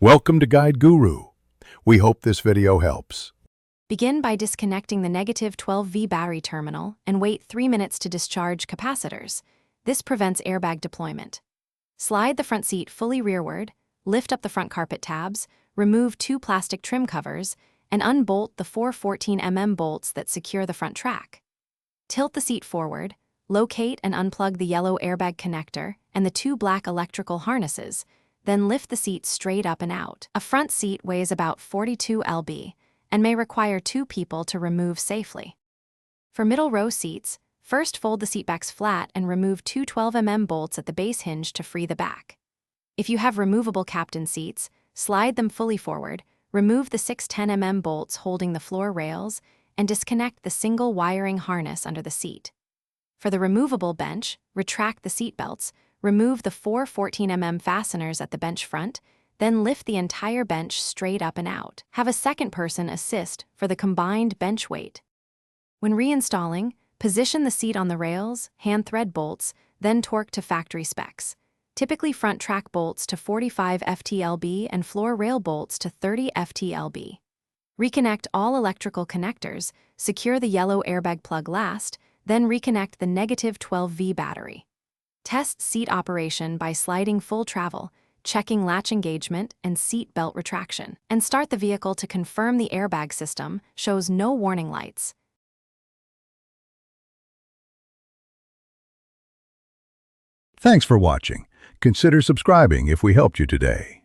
Welcome to Guide Guru. We hope this video helps. Begin by disconnecting the negative 12V battery terminal and wait 3 minutes to discharge capacitors. This prevents airbag deployment. Slide the front seat fully rearward, lift up the front carpet tabs, remove 2 plastic trim covers, and unbolt the 4 14mm bolts that secure the front track. Tilt the seat forward, locate and unplug the yellow airbag connector and the 2 black electrical harnesses, then lift the seat straight up and out. A front seat weighs about 42 lb and may require 2 people to remove safely. For middle row seats, first fold the seatbacks flat and remove 2 12mm bolts at the base hinge to free the back. If you have removable captain seats, slide them fully forward, remove the 6 10mm bolts holding the floor rails, and disconnect the single wiring harness under the seat. For the removable bench, retract the seat belts, remove the 4 14mm fasteners at the bench front, then lift the entire bench straight up and out. Have a second person assist for the combined bench weight. When reinstalling, position the seat on the rails, hand thread bolts, then torque to factory specs. Typically front track bolts to 45 ft-lb and floor rail bolts to 30 ft-lb. Reconnect all electrical connectors, secure the yellow airbag plug last, then reconnect the negative 12V battery. Test seat operation by sliding full travel, checking latch engagement and seat belt retraction, and start the vehicle to confirm the airbag system shows no warning lights. Thanks for watching. Consider subscribing if we helped you today.